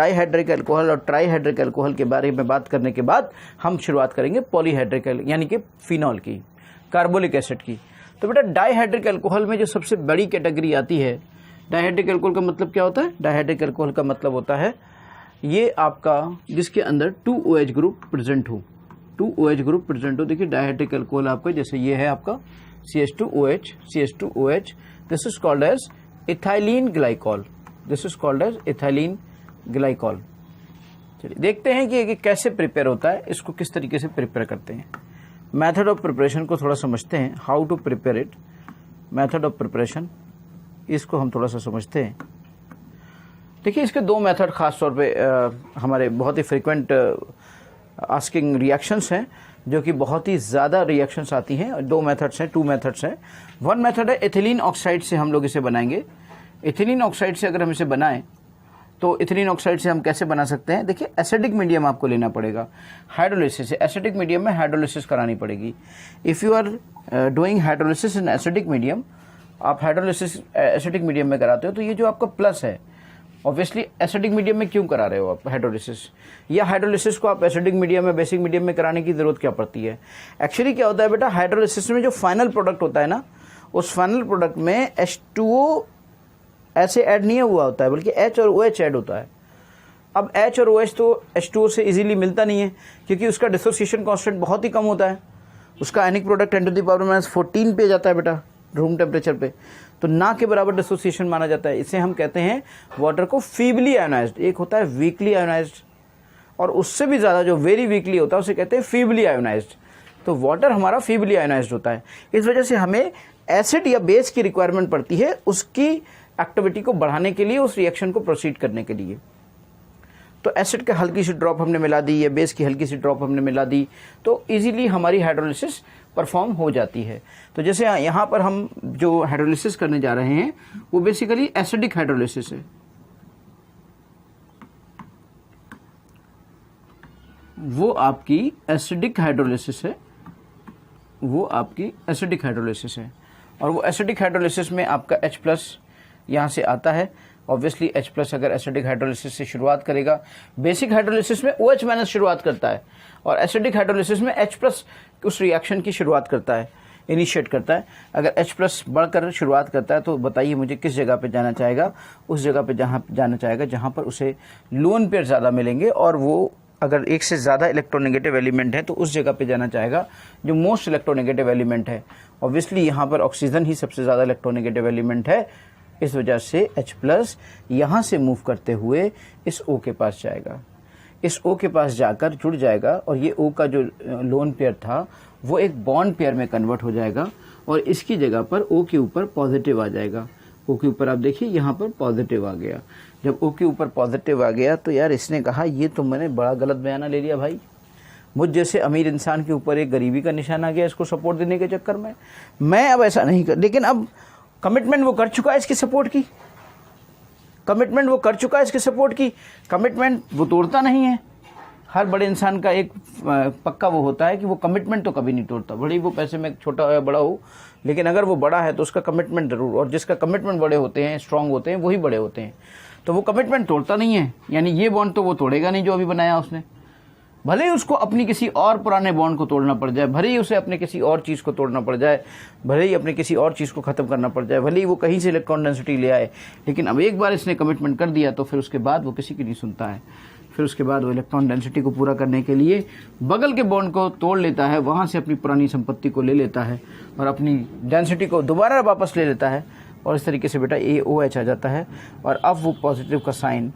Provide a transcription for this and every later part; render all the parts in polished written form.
Dihydric alcohol और trihydric alcohol के बारे में बात करने के बाद हम शुरुआत करेंगे पॉलीहाइड्रिक यानी कि फिनॉल की, कार्बोलिक एसिड की। तो बेटा डाइहाइड्रिक अल्कोहल में जो सबसे बड़ी कैटेगरी आती है, डाइहाइड्रिक अल्कोहल का मतलब क्या होता है? डाइहाइड्रिक अल्कोहल का मतलब होता है ये आपका जिसके अंदर 2OH ग्रुप प्रेजेंट हो, 2OH ग्रुप प्रेजेंट हो। देखिए डाइहाइड्रिक अल्कोहल आपका जैसे ये है आपका CH2OH, this is called as ethylene glycol, this is called as ethylene glycol. चलिए देखते हैं कि ये कैसे प्रिपेयर होता है, इसको किस तरीके से प्रिपेयर करते हैं। मेथड ऑफ प्रिपरेशन को थोड़ा समझते हैं, how to prepare it, method of preparation इसको हम थोड़ा सा समझते हैं। देखिए इसके दो मेथड खास तौर पे हमारे बहुत ही फ्रीक्वेंट आस्किंग रिएक्शंस हैं, जो कि बहुत ही ज़्यादा रिएक्शंस आती हैं। दो मेथड्स हैं, 2 मेथड्स हैं। वन मेथड है एथिलीन ऑक्साइड से हम लोग इसे बनाएंगे। एथिलीन ऑक्साइड से अगर हम इसे बनाएं तो एथिलीन ऑक्साइड से हम कैसे बना सकते हैं? देखिए एसिडिक मीडियम आपको लेना पड़ेगा, हाइड्रोलिसिस, एसिडिक मीडियम में हाइड्रोलिसिस करानी पड़ेगी। If you are doing hydrolysis in acidic medium, आप हाइड्रोलिसिस एसिडिक मीडियम में कराते हो तो ये जो आपका प्लस है, ऑब्वियसली एसिडिक मीडियम में क्यों करा रहे हो आप हाइड्रोलिसिस, या हाइड्रोलिसिस को आप एसिडिक मीडियम में, बेसिक मीडियम में कराने की जरूरत क्या पड़ती है? एक्चुअली क्या होता है बेटा, हाइड्रोलिसिस में जो फाइनल प्रोडक्ट होता है ना, उस फाइनल प्रोडक्ट में H2O ऐसे ऐड नहीं हुआ होता है, बल्कि H और OH ऐड होता है। अब H और OH तो H2O से इजीली मिलता नहीं है, क्योंकि उसका डिसोसिएशन कांस्टेंट बहुत ही कम होता है। उसका आयनिक प्रोडक्ट 10⁻⁻14 पे जाता है बेटा रूम टेम्परेचर पे, तो ना के बराबर डिसोसिएशन माना जाता है। इसे हम कहते हैं वाटर को फीबली आयोनाइज्ड। एक होता है वीकली आयोनाइज्ड, और उससे भी ज़्यादा जो वेरी वीकली होता है उसे कहते हैं फीबली आयोनाइज्ड। तो वाटर हमारा फीबली आयोनाइज्ड होता है। इस वजह से हमें एसिड या बेस की रिक्वायरमेंट पड़ती है उसकी एक्टिविटी को बढ़ाने के लिए, उस रिएक्शन को प्रोसीड करने के लिए। तो एसिड का हल्की सी ड्रॉप हमने मिला दी या बेस की हल्की सी ड्रॉप हमने मिला दी तो इजीली हमारी हाइड्रोलिसिस परफॉर्म हो जाती है। तो जैसे यहाँ पर हम जो हाइड्रोलिसिस करने जा रहे हैं वो बेसिकली एसिडिक हाइड्रोलिसिस है, वो आपकी एसिडिक हाइड्रोलिसिस है, वो आपकी एसिडिक हाइड्रोलिसिस है। और वो एसिडिक हाइड्रोलिसिस में आपका H+ यहाँ से आता है। ऑब्वियसली H+ अगर एसिडिक हाइड्रोलिसिस से शुरुआत करेगा, बेसिक हाइड्रोलिसिस में OH- शुरुआत करता है, और एसिडिक हाइड्रोलिसिस में H+ उस रिएक्शन की शुरुआत करता है, इनिशिएट करता है। अगर H+ बढ़कर शुरुआत करता है तो बताइए मुझे किस जगह पे जाना चाहेगा? उस जगह पे जहाँ जाना चाहेगा जहाँ पर उसे लोन पेयर ज़्यादा मिलेंगे, और वो अगर एक से ज़्यादा इलेक्ट्रोनेगेटिव एलिमेंट है तो उस जगह पे जाना चाहेगा जो मोस्ट इलेक्ट्रोनेगेटिव एलिमेंट है। ऑब्वियसली यहाँ पर ऑक्सीजन ही सबसे ज़्यादा इलेक्ट्रोनेगेटिव एलिमेंट है, इस वजह से H+ यहाँ से मूव करते हुए इस O के पास जाएगा, इस O के पास जाकर जुड़ जाएगा, और ये O का जो लोन पेयर था वो एक बॉन्ड पेयर में कन्वर्ट हो जाएगा, और इसकी जगह पर O के ऊपर पॉजिटिव आ जाएगा। O के ऊपर आप देखिए यहाँ पर पॉजिटिव आ गया। जब O के ऊपर पॉजिटिव आ गया तो यार इसने कहा ये तो मैंने बड़ा गलत बयाना ले लिया भाई, मुझ जैसे अमीर इंसान के ऊपर एक गरीबी का निशान आ गया इसको सपोर्ट देने के चक्कर में। मैं अब ऐसा नहीं कर, लेकिन अब कमिटमेंट वो कर चुका है इसकी सपोर्ट की, कमिटमेंट वो कर चुका है इसके सपोर्ट की, कमिटमेंट वो तोड़ता नहीं है। हर बड़े इंसान का एक पक्का वो होता है कि वो कमिटमेंट तो कभी नहीं तोड़ता, भले ही वो पैसे में छोटा हो या बड़ा हो, लेकिन अगर वो बड़ा है तो उसका कमिटमेंट जरूर, और जिसका कमिटमेंट बड़े होते हैं, स्ट्रांग होते हैं, वही बड़े होते हैं। तो वो कमिटमेंट तोड़ता नहीं है, यानी ये बॉन्ड तो वो तोड़ेगा नहीं जो अभी बनाया उसने, भले ही उसको अपनी किसी और पुराने बॉन्ड को तोड़ना पड़ जाए, भले ही उसे अपने किसी और चीज़ को तोड़ना पड़ जाए, भले ही अपने किसी और चीज़ को ख़त्म करना पड़ जाए, भले ही वो कहीं से इलेक्ट्रॉन डेंसिटी ले आए, लेकिन अब एक बार इसने कमिटमेंट कर दिया तो फिर उसके बाद वो किसी की नहीं सुनता है। फिर उसके बाद वो इलेक्ट्रॉन डेंसिटी को पूरा करने के लिए बगल के बॉन्ड को तोड़ लेता है, वहाँ से अपनी पुरानी संपत्ति को ले लेता है और अपनी डेंसिटी को दोबारा वापस ले लेता है, और इस तरीके से बेटा AOH आ जाता है। और अब वो पॉजिटिव का साइन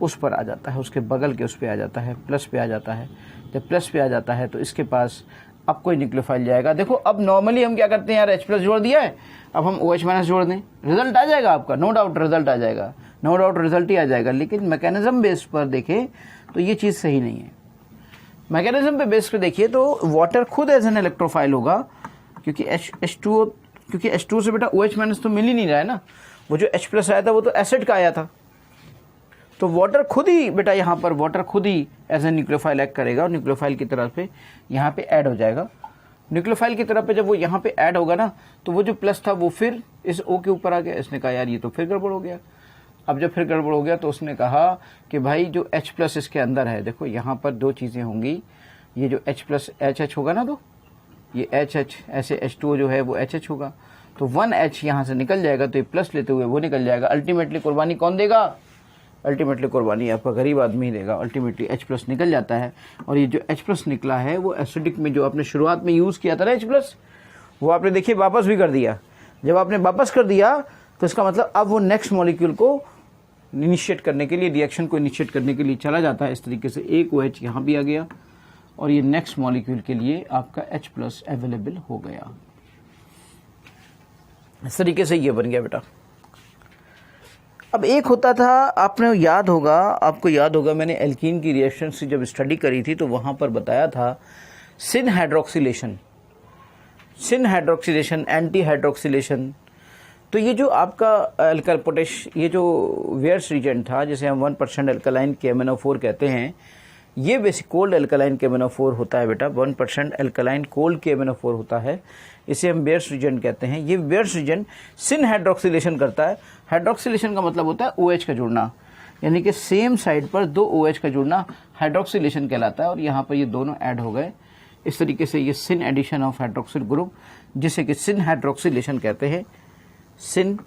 उस पर आ जाता है, उसके बगल के उस पर आ जाता है, प्लस पे आ जाता है। जब प्लस पे आ जाता है तो इसके पास अब कोई न्यूक्लियोफाइल जाएगा। देखो अब नॉर्मली हम क्या करते हैं यार, H+ जोड़ दिया है, अब हम OH- जोड़ दें, रिजल्ट आ जाएगा आपका, नो डाउट रिजल्ट आ जाएगा, नो डाउट रिजल्ट ही आ जाएगा। लेकिन मैकेनिज्म बेस पर देखें तो ये चीज़ सही नहीं है। मैकेनिज्म पे बेस पर देखिए तो वाटर खुद एज एन इलेक्ट्रोफाइल होगा, क्योंकि H2O से बेटा OH- तो मिल ही नहीं रहा है ना, वो जो H+ आया था वो तो एसिड का आया था। तो वाटर खुद ही बेटा यहाँ पर वाटर खुद ही एज ए न्यूक्लियोफाइल एक्ट करेगा, और न्यूक्लियोफाइल की तरफ पे यहाँ पे ऐड हो जाएगा। न्यूक्लियोफाइल की तरफ पे जब वो यहाँ पे ऐड होगा ना, तो वो जो प्लस था वो फिर इस O के ऊपर आ गया। इसने कहा यार ये तो फिर गड़बड़ हो गया, अब जब फिर गड़बड़ हो गया तो उसने कहा कि भाई जो H प्लस इसके अंदर है, देखो यहाँ पर दो चीज़ें होंगी, ये जो H प्लस H होगा ना, तो ये H ऐसे H2O जो है वो H होगा, तो 1H यहाँ से निकल जाएगा, तो ये प्लस लेते हुए वो निकल जाएगा। अल्टीमेटली कुर्बानी कौन देगा? अल्टीमेटली कुर्बानी आपका गरीब आदमी ही देगा। अल्टीमेटली H प्लस निकल जाता है, और ये जो H प्लस निकला है वो एसिडिक में जो आपने शुरुआत में यूज़ किया था ना H प्लस, वो आपने देखिए वापस भी कर दिया। जब आपने वापस कर दिया तो इसका मतलब अब वो नेक्स्ट मॉलिक्यूल को इनिशिएट करने के लिए, रिएक्शन को इनिशिएट करने के लिए चला जाता है। इस तरीके से एक OH यहाँ भी आ गया, और ये नेक्स्ट मॉलिक्यूल के लिए आपका H प्लस अवेलेबल हो गया। इस तरीके से ये बन गया बेटा। अब एक होता था, आपको याद होगा मैंने एल्कीन की रिएक्शन से जब स्टडी करी थी तो वहाँ पर बताया था सिन हाइड्रोक्सिलेशन, एंटी हाइड्रोक्सिलेशन। तो ये जो आपका अल्काइल पोटेश, ये जो वेयर्स रीजेंट था जिसे हम 1% अल्कलाइन KMnO4 कहते हैं, ये बेसिक कोल्ड अल्कलाइन KMnO4 होता है बेटा। 1% अल्कलाइन कोल्ड KMnO4 होता है, इसे हम बेयर्स रीजेंट कहते हैं। ये बेयर्स रीजेंट सिन हाइड्रोक्सिलेशन करता है। हाइड्रोक्सिलेशन का मतलब होता है OH का जुड़ना, यानी कि सेम साइड पर दो OH का जुड़ना हाइड्रोक्सिलेशन कहलाता है, और यहाँ पर ये दोनों ऐड हो गए। इस तरीके से ये syn addition of hydroxyl group, जिसे कि सिन हाइड्रोक्सिलेशन कहते हैं। Syn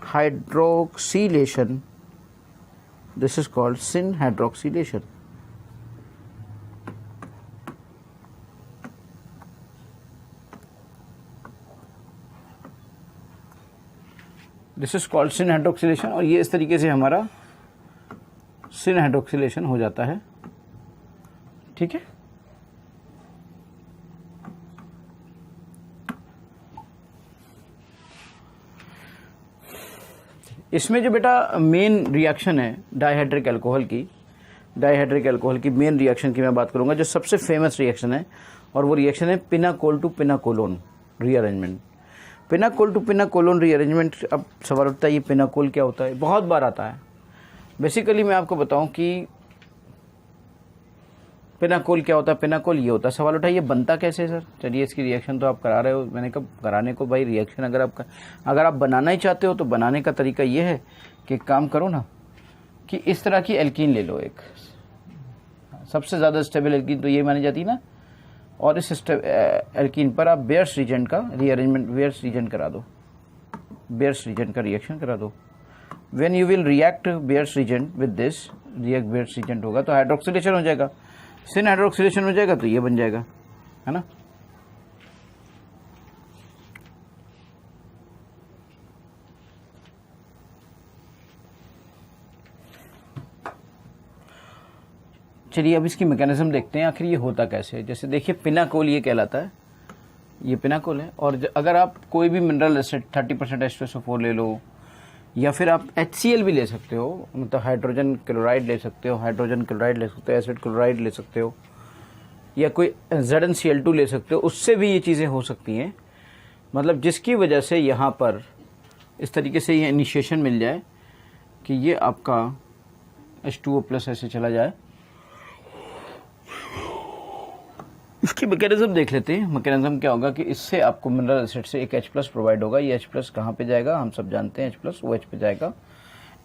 hydroxylation, this is called syn hydroxylation. This is called syn hydroxylation, और ये इस तरीके से हमारा सिन हाइड्रोक्सिलेशन हो जाता है। ठीक है, इसमें जो बेटा मेन रिएक्शन है डाइहाइड्रिक अल्कोहल की मेन रिएक्शन की मैं बात करूंगा, जो सबसे फेमस रिएक्शन है, और वो रिएक्शन है pinacol to pinacolone rearrangement. Pinacol to pinacolone rearrangement. अब सवाल उठता है ये पिनाकोल क्या होता है, बहुत बार आता है। बेसिकली मैं आपको बताऊं कि पिनाकोल क्या होता है। पिनाकोल ये होता है, सवाल उठा ये बनता कैसे सर? चलिए, इसकी रिएक्शन तो आप करा रहे हो, मैंने कब कराने को भाई रिएक्शन अगर आप बनाना ही चाहते हो तो बनाने का तरीका ये है कि काम करो ना, कि इस तरह की एल्कीन ले लो, एक सबसे ज़्यादा स्टेबल एल्कीन तो ये मानी जाती है ना, और इस एल्कीन पर आप बेयर्स रीजेंट का रीअरेंजमेंट, बेयर्स रीजेंट करा दो, बेयर्स रीजेंट का रिएक्शन करा दो। When you will react Baeyer's reagent with this, react Baeyer's reagent होगा तो हाइड्रोक्सिलेशन हो जाएगा, सिन हाइड्रोक्सिलेशन हो जाएगा, तो ये बन जाएगा, है ना। चलिए अब इसकी मैकेनिज्म देखते हैं, आखिर ये होता कैसे है। जैसे देखिए पिनाकोल ये कहलाता है, ये पिनाकोल है, और अगर आप कोई भी मिनरल एसिड 30% H2SO4 ले लो, या फिर आप HCl भी ले सकते हो, मतलब हाइड्रोजन क्लोराइड ले सकते हो, एसिड क्लोराइड ले सकते हो, या कोई ZnCl2 ले सकते हो, उससे भी ये चीज़ें हो सकती हैं। मतलब जिसकी वजह से यहाँ पर इस तरीके से ये इनिशिएशन मिल जाए कि ये आपका H2O+ ऐसे चला जाए। इसकी मैकेनिज्म देख लेते हैं। मैकेनिज्म क्या होगा कि इससे आपको मिनरल एसिड से एक H+ प्रोवाइड होगा। ये H+ कहाँ पे जाएगा, हम सब जानते हैं, H+ OH पे जाएगा।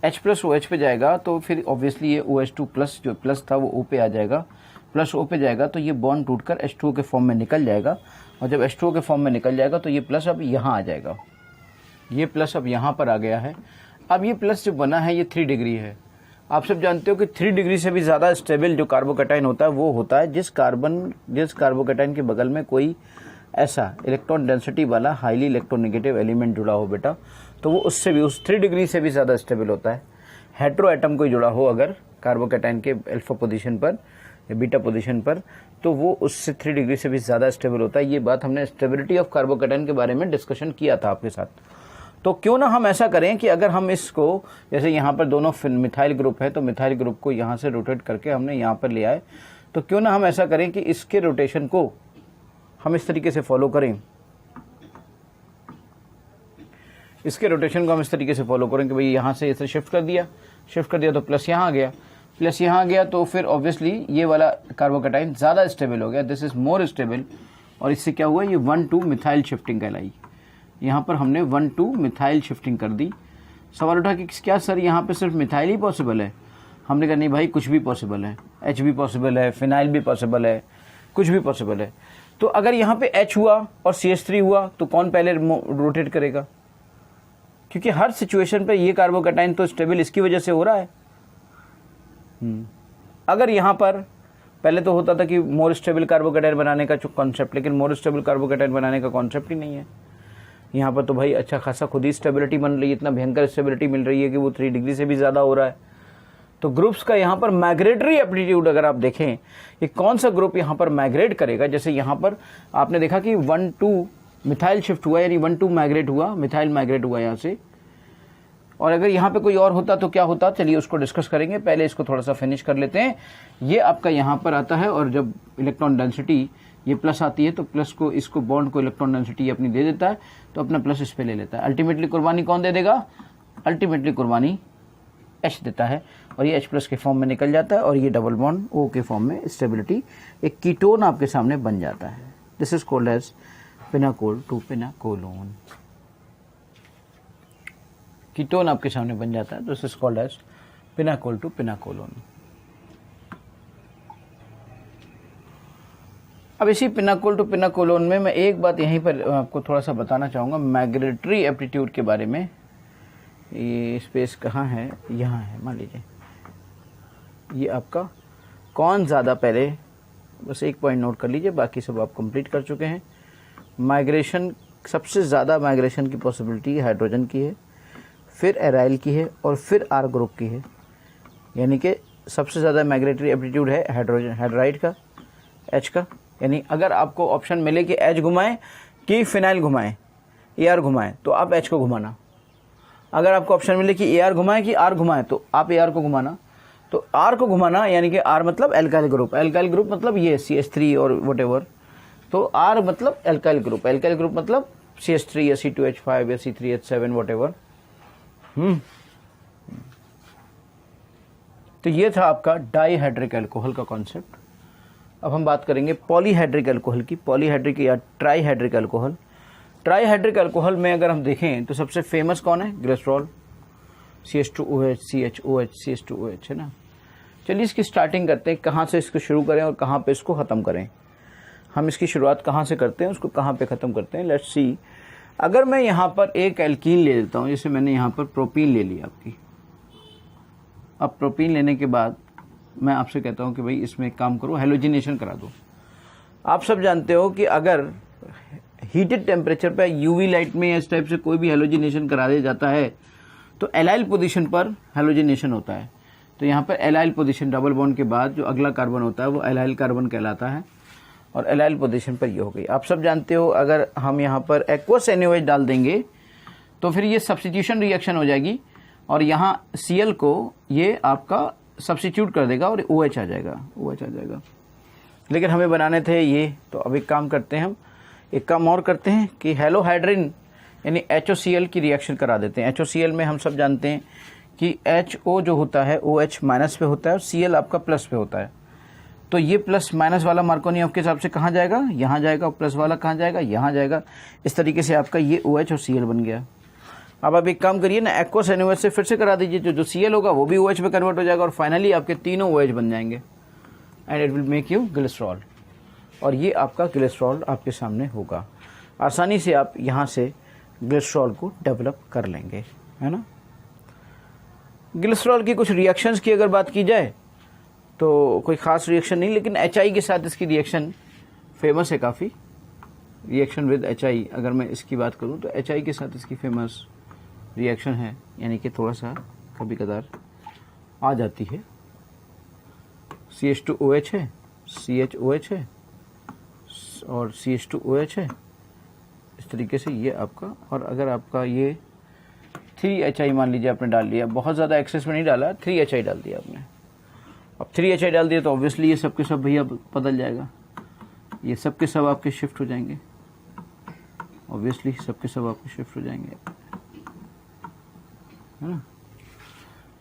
H+ OH पे जाएगा तो फिर ऑब्वियसली ये OH2+ जो प्लस था वो O पे आ जाएगा, प्लस O पे जाएगा तो ये बॉन्ड टूटकर H2O के फॉर्म में निकल जाएगा, और जब H2O के फॉर्म में निकल जाएगा तो ये प्लस अब यहाँ आ जाएगा, ये प्लस अब यहाँ पर आ गया है। अब ये प्लस जो बना है ये 3 डिग्री है। आप सब जानते हो कि 3 डिग्री से भी ज़्यादा स्टेबल जो कार्बोकैटायन होता है वो होता है जिस कार्बोकैटायन के बगल में कोई ऐसा इलेक्ट्रॉन डेंसिटी वाला हाईली इलेक्ट्रोनेगेटिव एलिमेंट जुड़ा हो बेटा, तो वो उससे भी उस 3 डिग्री से भी ज़्यादा स्टेबल होता है। हेट्रो एटम कोई जुड़ा हो अगर कार्बोकैटायन के अल्फा पोजीशन पर या बीटा पोजीशन पर, तो वो उससे 3 डिग्री से भी ज़्यादा स्टेबल होता है। ये बात हमने स्टेबिलिटी ऑफ कार्बोकैटायन के बारे में डिस्कशन किया था आपके साथ। तो क्यों ना हम ऐसा करें कि अगर हम इसको, जैसे यहाँ पर दोनों मिथाइल ग्रुप है तो मिथाइल ग्रुप को यहाँ से रोटेट करके हमने यहाँ पर ले आए, तो क्यों ना हम ऐसा करें कि इसके रोटेशन को हम इस तरीके से फॉलो करें, इसके रोटेशन को हम इस तरीके से फॉलो करें कि भाई यहाँ से इसे शिफ्ट कर दिया तो प्लस यहाँ आ गया, तो फिर ऑब्वियसली ये वाला कार्बोकैटायन ज़्यादा स्टेबल हो गया, दिस इज मोर स्टेबल, और इससे क्या हुआ, ये 1,2 मिथाइल शिफ्टिंग कहलाई। यहाँ पर हमने 1,2 मिथाइल शिफ्टिंग कर दी, सवाल उठा कि क्या सर यहाँ पे सिर्फ मिथाइल ही पॉसिबल है? हमने कहा नहीं भाई, कुछ भी पॉसिबल है, H भी पॉसिबल है, फिनाइल भी पॉसिबल है, कुछ भी पॉसिबल है। तो अगर यहाँ पे H हुआ और CH3 हुआ तो कौन पहले रोटेट करेगा? क्योंकि हर सिचुएशन पे ये कार्बोकैटायन तो स्टेबल इसकी वजह से हो रहा है। अगर यहाँ पर पहले तो होता था कि मोर स्टेबल कार्बोकैटायन बनाने का कॉन्सेप्ट, लेकिन मोर स्टेबल कार्बोकैटायन बनाने का कॉन्सेप्ट ही नहीं है। यहाँ पर तो भाई अच्छा खासा खुद ही स्टेबिलिटी बन रही है, इतना भयंकर स्टेबिलिटी मिल रही है कि वो 3 डिग्री से भी ज़्यादा हो रहा है। तो ग्रुप्स का यहाँ पर माइग्रेटरी एप्टीट्यूड अगर आप देखें, ये कौन सा ग्रुप यहाँ पर माइग्रेट करेगा। जैसे यहाँ पर आपने देखा कि 1-2 मिथाइल शिफ्ट हुआ, यानी 1-2 माइग्रेट हुआ, मिथाइल माइग्रेट हुआ यहाँ से। और अगर यहाँ पे कोई और होता तो क्या होता, चलिए उसको डिस्कस करेंगे, पहले इसको थोड़ा सा फिनिश कर लेते हैं। ये आपका यहाँ पर आता है और जब इलेक्ट्रॉन डेंसिटी ये प्लस आती है तो प्लस को, इसको बॉन्ड को इलेक्ट्रॉन डेंसिटी अपनी दे देता है, तो अपना प्लस इस पे ले लेता है। अल्टीमेटली कुर्बानी कौन दे देगा? अल्टीमेटली कुर्बानी H देता है और ये H+ के फॉर्म में निकल जाता है और ये डबल बॉन्ड O के फॉर्म में स्टेबिलिटी, एक कीटोन आपके सामने बन जाता है। This is called as pinacol to pinacolone. Ketone आपके सामने बन जाता है, this is called as pinacol to pinacolone. अब इसी पिनाकोल टू पिनाकोलोन में मैं एक बात यहीं पर आपको थोड़ा सा बताना चाहूँगा माइग्रेटरी एप्टीट्यूड के बारे में। ये स्पेस कहाँ है? यहाँ है। मान लीजिए ये आपका कौन ज़्यादा, पहले बस एक पॉइंट नोट कर लीजिए, बाकी सब आप कंप्लीट कर चुके हैं। माइग्रेशन, सबसे ज़्यादा माइग्रेशन की पॉसिबिलिटी हाइड्रोजन की है, फिर एराइल की है और फिर आर ग्रुप की है। यानी कि सबसे ज़्यादा माइग्रेटरी एप्टीट्यूड है हाइड्रोजन, हाइड्राइड का, H का। यानी अगर आपको ऑप्शन मिले कि H घुमाएं कि फिनाइल घुमाएं, AR घुमाएं, तो आप H को घुमाना। अगर आपको ऑप्शन मिले कि AR घुमाएं कि R घुमाएं, तो आप AR को घुमाना। तो R को घुमाना यानी कि R मतलब एल्काइल ग्रुप, एल्काइल ग्रुप मतलब ये CH3 और व्हाटएवर। तो R मतलब एल्काइल ग्रुप, एल्काइल ग्रुप मतलब CH3 या C2H5 या C3H7 व्हाटएवर। तो ये था आपका डाईहाइड्रिक अल्कोहल का कॉन्सेप्ट। अब हम बात करेंगे पॉलीहाइड्रिक अल्कोहल की, पॉलीहाइड्रिक या ट्राईहाइड्रिक अल्कोहल। ट्राईहाइड्रिक अल्कोहल में अगर हम देखें तो सबसे फेमस कौन है? ग्लिसरॉल, CH2OH, CHOH, CH2OH, है ना। चलिए इसकी स्टार्टिंग करते हैं, कहाँ से इसको शुरू करें और कहाँ पे इसको ख़त्म करें। हम इसकी शुरुआत कहाँ से करते हैं, उसको कहाँ पे ख़त्म करते हैं। लेट्स सी, अगर मैं यहाँ पर एक एल्कीन ले लेता हूँ, जैसे मैंने यहाँ पर प्रोपीन ले लिया आपकी। अब प्रोपीन लेने के बाद मैं आपसे कहता हूँ कि भाई इसमें एक काम करो, हेलोजिनेशन करा दो। आप सब जानते हो कि अगर हीटेड टेम्परेचर पर यूवी लाइट में इस टाइप से कोई भी हेलोजिनेशन करा दिया जाता है तो एलाइल पोजीशन पर हेलोजिनेशन होता है। तो यहाँ पर एलाइल पोजीशन, डबल बॉन्ड के बाद जो अगला कार्बन होता है वो एलाइल कार्बन कहलाता है और एलाइल पोजीशन पर ये हो गई। आप सब जानते हो अगर हम यहाँ पर एक्वस NaOH डाल देंगे तो फिर ये सब्स्टिट्यूशन रिएक्शन हो जाएगी और यहाँ Cl को ये आपका सब्स्टिट्यूट कर देगा और OH आ जाएगा, OH आ जाएगा। लेकिन हमें बनाने थे ये, तो अब एक काम करते हैं, हम एक काम और करते हैं कि हेलोहाइड्रिन यानी HOCl की रिएक्शन करा देते हैं। HOCl में हम सब जानते हैं कि HO जो होता है OH माइनस पे होता है और Cl आपका प्लस पे होता है। तो ये प्लस माइनस वाला मार्कोनियोव के हिसाब से कहाँ जाएगा? यहाँ जाएगा। प्लस वाला कहाँ जाएगा? यहाँ जाएगा। इस तरीके से आपका ये OH और Cl बन गया। अब आप एक काम करिए ना, एक्वस NaOH से फिर से करा दीजिए, जो Cl होगा वो भी OH में कन्वर्ट हो जाएगा और फाइनली आपके तीनों OH बन जाएंगे and it will make you glycerol. और ये आपका ग्लिसरॉल आपके सामने होगा। आसानी से आप यहाँ से ग्लिसरॉल को डेवलप कर लेंगे, है ना। ग्लिसरॉल की कुछ रिएक्शंस की अगर बात की जाए तो कोई ख़ास रिएक्शन नहीं, लेकिन HI के साथ इसकी रिएक्शन फेमस है काफ़ी। रिएक्शन विद HI अगर मैं इसकी बात करूँ तो HI के साथ इसकी फेमस रिएक्शन है, यानी कि थोड़ा सा कभी कदार आ जाती है। CH2OH है, CHOH है और CH2OH है, इस तरीके से ये आपका। और अगर आपका ये 3HI मान लीजिए आपने डाल लिया, बहुत ज़्यादा एक्सेस में नहीं डाला, 3HI डाल दिया आपने। अब 3HI डाल दिया तो ऑब्वियसली ये सब के सब भैया बदल जाएगा, ये सब के सब आपके शिफ्ट हो जाएंगे, ऑब्वियसली सब के सब आपके शिफ्ट हो जाएंगे, है ना।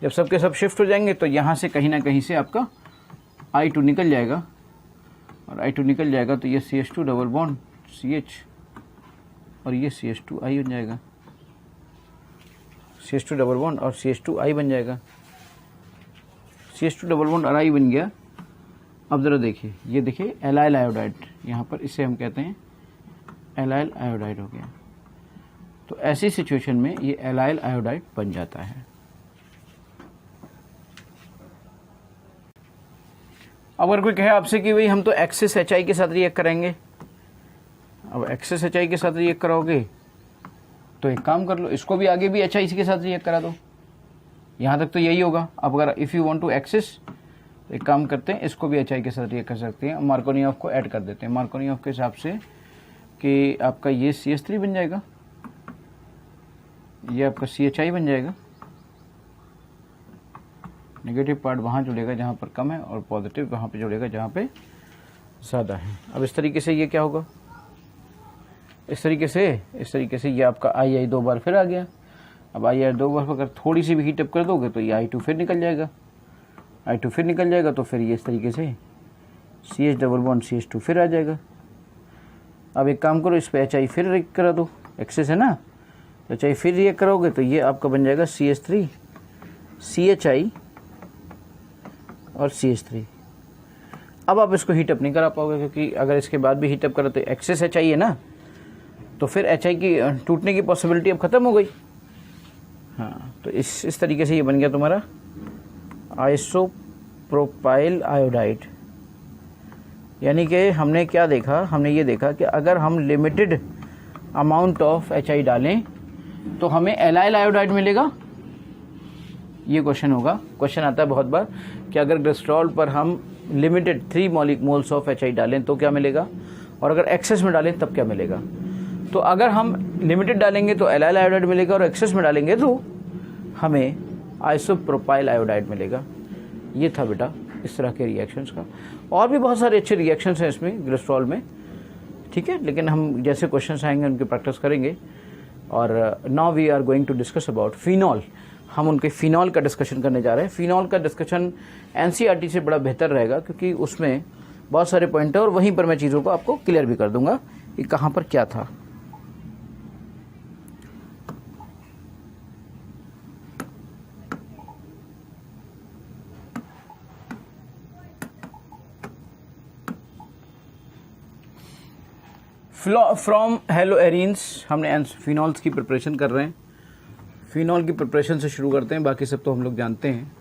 जब सब के सब शिफ्ट हो जाएंगे तो यहाँ से कहीं ना कहीं से आपका I2 निकल जाएगा और I2 निकल जाएगा तो ये CH2 डबल बॉन्ड CH और ये CH2I हो जाएगा, CH2 डबल बॉन्ड और CH2I बन जाएगा। CH2 डबल बॉन्ड और I बन गया। अब ज़रा देखिए, ये देखिए एलाइल आयोडाइड, यहाँ पर इसे हम कहते हैं एलाइल आयोडाइड हो गया। तो ऐसी सिचुएशन में ये एलाइल आयोडाइड बन जाता है। अगर कोई कहे आपसे कि भाई हम तो एक्सेस HI के साथ रिएक्ट करेंगे, अब एक्सेस HI के साथ रिएक्ट कराओगे तो एक काम कर लो, इसको भी आगे भी HI के साथ रिएक्ट करा दो। यहाँ तक तो यही होगा। अब अगर if you want to access, एक काम करते हैं, इसको भी HI के साथ रिएक्ट कर सकते हैं। मार्कोनियोव को ऐड कर देते हैं मार्कोनियोव के हिसाब से कि आपका ये CH3 बन जाएगा, ये आपका CHI बन जाएगा। नेगेटिव पार्ट वहाँ जुड़ेगा जहाँ पर कम है और पॉजिटिव वहाँ पे जुड़ेगा जहाँ पे ज़्यादा है। अब इस तरीके से ये क्या होगा, इस तरीके से ये आपका I दो बार फिर आ गया। अब I दो बार अगर थोड़ी सी भी हीटअप कर दोगे तो ये I2 फिर निकल जाएगा, I2 फिर निकल जाएगा। तो फिर ये इस तरीके से CH डबल बॉन्ड CH2 फिर आ जाएगा। अब एक काम करो, इस पर HI फिर रिएक्ट करा दो, एक्सेस है ना, तो HI फिर रिएक्ट करोगे तो ये आपका बन जाएगा CH3 CHI और CH3। अब आप इसको हीटअप नहीं करा पाओगे, क्योंकि अगर इसके बाद भी हीटअप करो तो एक्सेस HI है ना, तो फिर HI की टूटने की पॉसिबिलिटी अब ख़त्म हो गई। हाँ, तो इस तरीके से ये बन गया तुम्हारा आइसोप्रोपाइल आयोडाइड। यानी कि हमने क्या देखा, हमने ये देखा कि अगर हम लिमिटेड अमाउंट ऑफ HI डालें तो हमें एलाइल आयोडाइड मिलेगा। ये क्वेश्चन होगा, क्वेश्चन आता है बहुत बार कि अगर ग्लिसरॉल पर हम लिमिटेड 3 मोल्स ऑफ HI डालें तो क्या मिलेगा, और अगर एक्सेस में डालें तब क्या मिलेगा। तो अगर हम लिमिटेड डालेंगे तो एलाइल आयोडाइड मिलेगा, और एक्सेस में डालेंगे तो हमें आइसोप्रोपाइल आयोडाइड मिलेगा। ये था बेटा इस तरह के रिएक्शंस का। और भी बहुत सारे अच्छे रिएक्शंस हैं इसमें ग्लिसरॉल में, ठीक है, लेकिन हम जैसे क्वेश्चंस आएंगे उनकी प्रैक्टिस करेंगे। और now we are going to discuss about phenol. हम उनके फिनॉल का डिस्कशन करने जा रहे हैं। फिनॉल का डिस्कशन NCERT से बड़ा बेहतर रहेगा, क्योंकि उसमें बहुत सारे पॉइंट है और वहीं पर मैं चीज़ों को आपको क्लियर भी कर दूंगा कि कहाँ पर क्या था। फ्रॉम हेलोएरिन्स हमने फिनॉल्स की प्रिपरेशन कर रहे हैं। फिनॉल की प्रिपरेशन से शुरू करते हैं, बाकी सब तो हम लोग जानते हैं।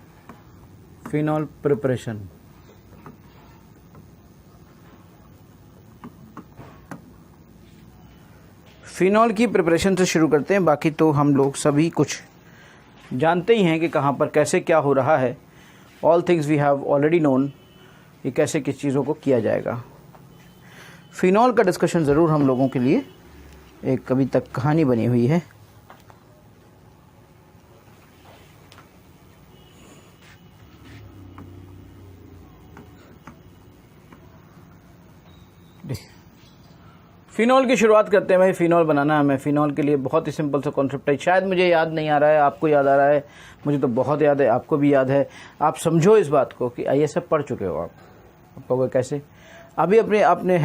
फिनॉल प्रिपरेशन, फिनॉल की प्रिपरेशन से शुरू करते हैं, बाकी तो हम लोग सभी कुछ जानते ही हैं कि कहाँ पर कैसे क्या हो रहा है। All things we have already known, ये कैसे किस चीज़ों को किया जाएगा। फिनॉल का डिस्कशन ज़रूर हम लोगों के लिए एक कभी तक कहानी बनी हुई है। फिनॉल की शुरुआत करते हैं भाई। फिनॉल बनाना हमें, फिनॉल के लिए बहुत ही सिंपल सा कॉन्सेप्ट है। शायद मुझे याद नहीं आ रहा है, आपको याद आ रहा है, मुझे तो बहुत याद है, आपको भी याद है। आप समझो इस बात को कि ये सब पढ़ चुके हो आप कहोगे कैसे। अभी आपने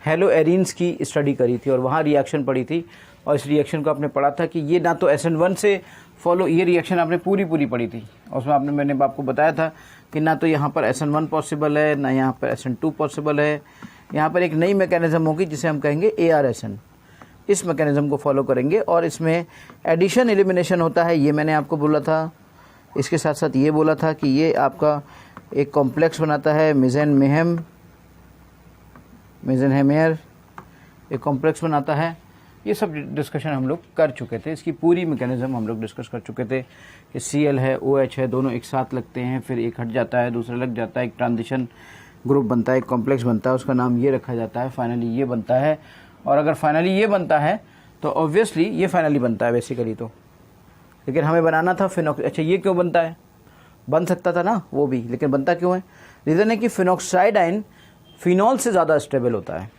हेलोएरिन्स की स्टडी करी थी और वहाँ रिएक्शन पढ़ी थी, और इस रिएक्शन को आपने पढ़ा था कि ये ना तो SN1 से फॉलो, ये रिएक्शन आपने पूरी पढ़ी थी। उसमें मैंने आपको बताया था कि ना तो यहाँ पर SN1 पॉसिबल है, ना यहाँ पर SN2 पॉसिबल है। यहाँ पर एक नई मैकेनिज्म होगी जिसे हम कहेंगे ARSN। इस मैकेनिज्म को फॉलो करेंगे और इसमें एडिशन एलिमिनेशन होता है, ये मैंने आपको बोला था। इसके साथ साथ ये बोला था कि ये आपका एक कॉम्प्लेक्स बनाता है, मेजेनहेमियर एक कॉम्प्लेक्स बनाता है। ये सब डिस्कशन हम लोग कर चुके थे, इसकी पूरी मैकेनिज्म हम लोग डिस्कस कर चुके थे कि Cl है, OH है, दोनों एक साथ लगते हैं, फिर एक हट जाता है, दूसरा लग जाता है, एक ट्रांजिशन ग्रुप बनता है, एक कॉम्प्लेक्स बनता है, उसका नाम ये रखा जाता है, फाइनली ये बनता है। और अगर फाइनली ये बनता है तो ऑब्वियसली ये फाइनली बनता है बेसिकली तो, लेकिन हमें बनाना था फिनॉक्स। अच्छा, ये क्यों बनता है, बन सकता था ना वो भी, लेकिन बनता क्यों है? रीज़न है कि फिनॉक्साइड आयन फिनॉल से ज़्यादा स्टेबल होता है,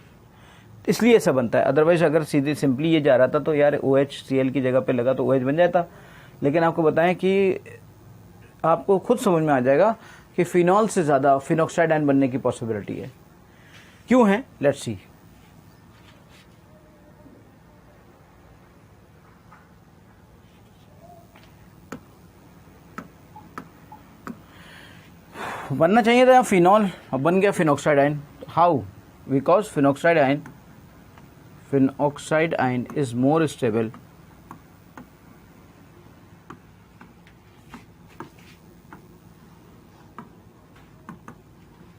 इसलिए ऐसा बनता है। अदरवाइज अगर सीधे सिंपली ये जा रहा था तो यार OHCl की जगह पे लगा तो OH बन जाता। लेकिन आपको बताएं कि आपको खुद समझ में आ जाएगा कि फिनॉल से ज़्यादा फिनॉक्साइड आयन बनने की पॉसिबिलिटी है। क्यों है, लेट्स सी। बनना चाहिए था फिनॉल, अब बन गया phenoxide ion. How? Because phenoxide ion is more stable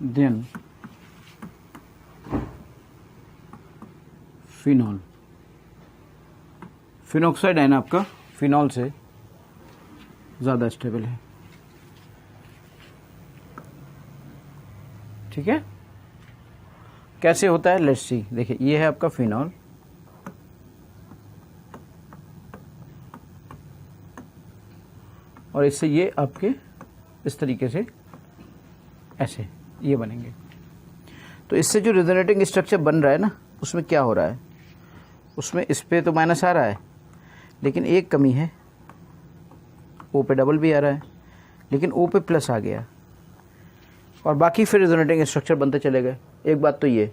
then phenol. Phenoxide ion आपका फिनॉल से ज़्यादा स्टेबल है। ठीक है, कैसे होता है लेट्स सी। देखिए ये है आपका फिनॉल, और इससे ये आपके इस तरीके से ऐसे ये बनेंगे। तो इससे जो रेजोनेटिंग स्ट्रक्चर बन रहा है ना, उसमें क्या हो रहा है, उसमें इस पे तो माइनस आ रहा है, लेकिन एक कमी है, ओ पे डबल भी आ रहा है, लेकिन ओ पे प्लस आ गया, और बाकी फिर रेजोनेटिंग स्ट्रक्चर बनते चले गए। एक बात तो ये,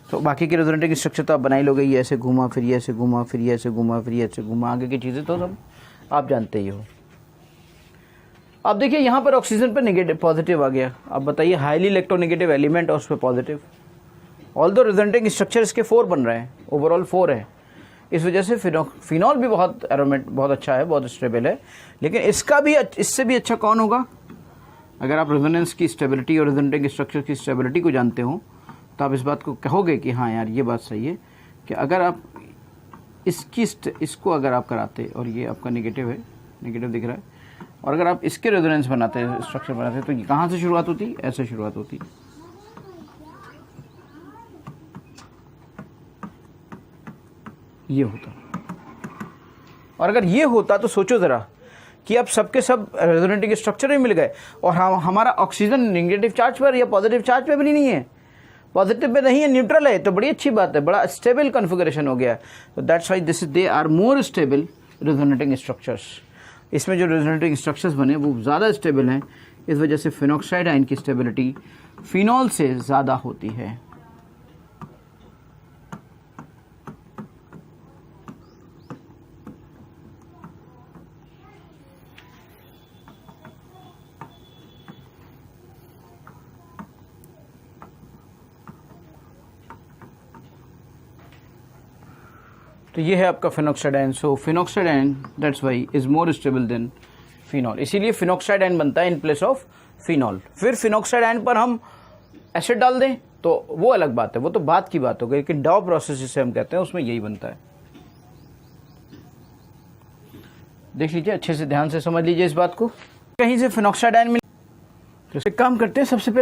तो बाकी के रेजोनेटिंग स्ट्रक्चर तो आप बना ही लोगे, ये ऐसे घूमा, फिर ये ऐसे घूमा, फिर ये ऐसे घूमा, फिर ये ऐसे घूमा, आगे की चीज़ें तो सब आप जानते ही हो। अब देखिए यहाँ पर ऑक्सीजन पर नेगेटिव पॉजिटिव आ गया। अब बताइए हाईली इलेक्ट्रोनेगेटिव एलिमेंट और उस पर पॉजिटिव, ऑल्दो रेजोनेटिंग स्ट्रक्चर इसके 4 बन रहे हैं, ओवरऑल 4 है। इस वजह से फिनॉल भी बहुत एरोमेट बहुत अच्छा है, बहुत स्टेबल है। लेकिन इसका भी इससे भी अच्छा कौन होगा? अगर आप रेजोनेंस की स्टेबिलिटी और रेजोनेटिंग स्ट्रक्चर की स्टेबिलिटी को जानते हो तो आप इस बात को कहोगे कि हाँ यार ये बात सही है कि अगर आप इसको अगर आप कराते, और ये आपका नेगेटिव है, नेगेटिव दिख रहा है, और अगर आप इसके रेजोनेंस बनाते हैं, स्ट्रक्चर बनाते हैं, तो ये कहाँ से शुरुआत होती? ऐसे शुरुआत होती। ये होता, और अगर ये होता तो सोचो ज़रा कि अब सबके सब रेजोनेटिंग स्ट्रक्चर ही मिल गए, और हमारा ऑक्सीजन नेगेटिव चार्ज पर या पॉजिटिव चार्ज पे भी नहीं है, पॉजिटिव पे नहीं है, न्यूट्रल है, तो बड़ी अच्छी बात है, बड़ा स्टेबल कॉन्फ़िगरेशन हो गया। तो that's why they are more stable resonating structures. इसमें जो रेजोनेटिंग स्ट्रक्चर्स बने वो ज़्यादा स्टेबल हैं, इस वजह से फिनॉक्साइड आयन की स्टेबिलिटी फिनॉल से ज़्यादा होती है। तो ये है आपका phenoxide ion. So phenoxide ion that's why is more stable then phenol, इसीलिए फिनॉक्साइड आयन बनता है इन प्लेस ऑफ फिनॉल। फिर फिनॉक्साइड आयन पर हम एसिड डाल दें तो वो अलग बात है, वो तो बात की बात हो गई, लेकिन डाउ प्रोसेस जिसे हम कहते हैं उसमें यही बनता है। देख लीजिए, अच्छे से ध्यान से समझ लीजिए इस बात को। कहीं से फिनॉक्साइड आयन मिल, तो काम करते हैं सबसे पहले